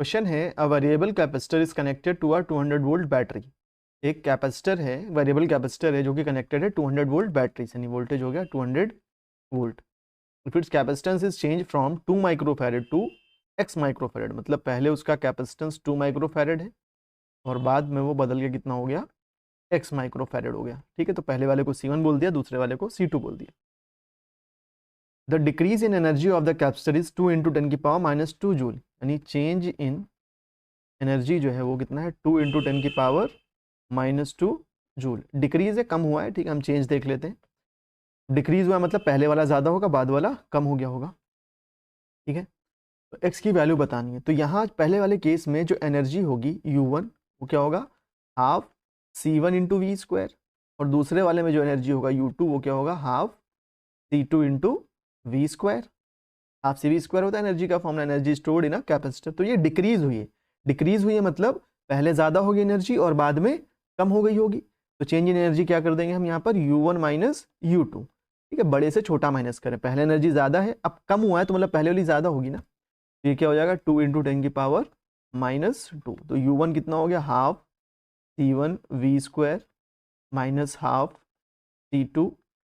Question है a variable capacitor is connected to a 200 volt battery. एक capacitor है, variable capacitor है जो कि कनेक्टेड है 200 वोल्ट बैटरी से, यानी वोल्टेज हो गया 200 volt. If its capacitance is change from 2 microfarad to x microfarad, मतलब पहले उसका कैपेसिटेंस 2 माइक्रोफैरेड है और बाद में वो बदल के कितना हो गया, x माइक्रोफैरेड हो गया। ठीक है, तो पहले वाले को C1 बोल दिया, दूसरे वाले को C2 बोल दिया। The decrease in energy of the capacitor is 2 into 10 की पावर माइनस 2 जूल, यानी चेंज इन एनर्जी जो है वो कितना है, 2 इंटू 10 की पावर माइनस 2 जूल। डिक्रीज है, कम हुआ है। ठीक है, हम चेंज देख लेते हैं। डिक्रीज हुआ मतलब पहले वाला ज़्यादा होगा, बाद वाला कम हो गया होगा। ठीक है, तो एक्स की वैल्यू बतानी है। तो यहाँ पहले वाले केस में जो एनर्जी होगी U1 वो क्या होगा, half C1 into V square, और दूसरे वाले में जो एनर्जी होगा U2 वो क्या होगा, half C2 into V square. Half C V square होता है एनर्जी का formula, energy stored in a capacitor. तो ये डिक्रीज हुई है। डिक्रीज हुई है मतलब पहले ज़्यादा होगी एनर्जी और बाद में कम हो गई होगी। तो चेंज इन एनर्जी क्या कर देंगे हम यहाँ पर, U1 माइनस U2। ठीक है, बड़े से छोटा माइनस करें, पहले एनर्जी ज़्यादा है, अब कम हुआ है तो मतलब पहले वाली ज़्यादा होगी ना। तो ये क्या हो जाएगा, 2 इंटू 10 की पावर माइनस 2। तो U1 कितना हो गया, half C1 V square minus half C2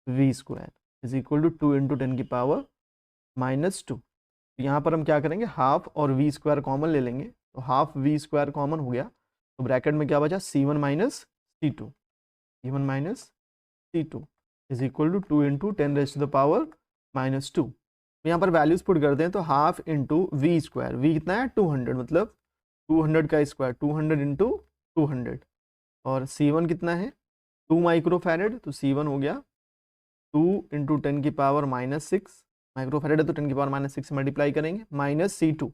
V square is equal to 2 into 10 की पावर माइनस 2। यहाँ पर हम क्या करेंगे, हाफ और वी स्क्वायर कॉमन ले लेंगे। तो हाफ वी स्क्वायर कॉमन हो गया, तो ब्रैकेट में क्या बचा, C1 minus C2, C1 minus C2 is equal to 2 into 10 raise to the power minus 2। यहाँ पर वैल्यूज पुट करते हैं, तो half into V square, V कितना है 200, मतलब 200 का स्क्वायर 200 इंटू 200, और C1 कितना है 2 माइक्रोफैरेड, तो C1 हो गया 2 इंटू 10 की पावर माइनस 6 माइक्रोफैरेड है, तो 10 की पावर माइनस 6 से मल्टीप्लाई करेंगे, माइनस C2।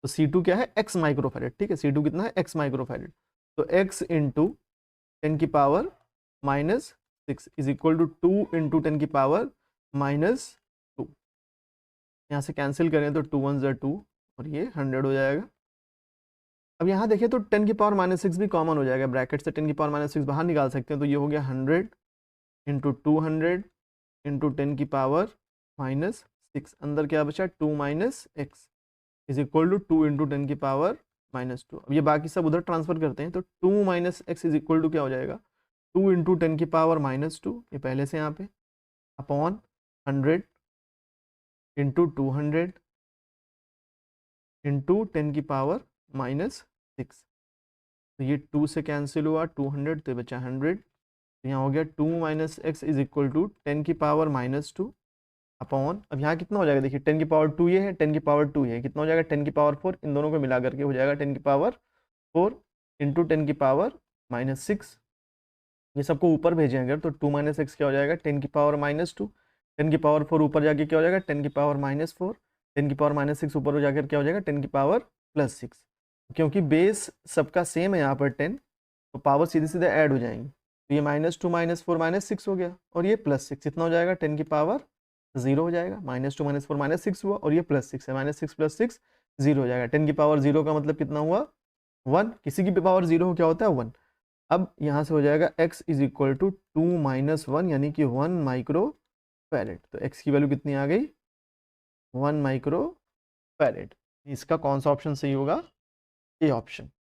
तो C2 क्या है, x माइक्रोफैरेड। ठीक है, C2 कितना है, x माइक्रोफैरेड। तो x इंटू 10 की power minus 6 is equal to 2 into 10 की पावर माइनस 2। यहाँ से कैंसिल करें तो 2 1 ज़ा 2 और ये 100 हो जाएगा। अब यहाँ देखें तो 10 की पावर माइनस 6 भी कॉमन हो जाएगा, ब्रैकेट से 10 की पावर माइनस 6 बाहर निकाल सकते हैं। तो ये हो गया 100 इंटू 200 इंटू 10 की पावर माइनस 6, अंदर क्या बचा 2 minus x is equal to 2 into 10 की पावर माइनस 2। अब ये बाकी सब उधर ट्रांसफर करते हैं, तो 2 minus x is equal to क्या हो जाएगा, 2 इंटू 10 की पावर माइनस 2, ये पहले से यहाँ पे, अपॉन 100 इंटू 200 इंटू 10 की पावर माइनस 6। तो ये 2 से कैंसिल हुआ, 200 तो बचा 100। तो यहाँ हो गया 2 minus x is equal to 10 की पावर माइनस 2 अपॉन, अब यहाँ कितना हो जाएगा, देखिए 10 की पावर 2 ये है, 10 की पावर 2 ये है, कितना हो जाएगा 10 की पावर 4, इन दोनों को मिला करके हो जाएगा 10 की पावर 4 इंटू 10 की पावर माइनस 6। ये सबको ऊपर भेजें अगर, तो 2 माइनस एक्स क्या हो जाएगा 10 की पावर माइनस 2, 10 की पावर 4 ऊपर जाके क्या हो जाएगा 10 की पावर माइनस 4, 10 की पावर माइनस 6 ऊपर जाकर क्या हो जाएगा 10 की पावर प्लस 6। क्योंकि बेस सबका सेम है यहाँ पर 10, तो पावर सीधे सीधे ऐड हो जाएंगी। तो ये -2 -4 -6 हो गया, और ये +6 कितना हो जाएगा 10 की पावर 0 हो जाएगा। -2 -4 -6 हुआ, और ये +6 है, -6 + 6 0 हो जाएगा। 10 की पावर 0 का मतलब कितना हुआ 1, किसी की भी पावर 0 हो क्या होता है 1। अब यहाँ से हो जाएगा x is equal to 2 minus 1 यानी कि 1 माइक्रो फैरेड। तो x की वैल्यू कितनी आ गई, 1 माइक्रो फैरेड। इसका कौन सा ऑप्शन सही होगा, ए ऑप्शन।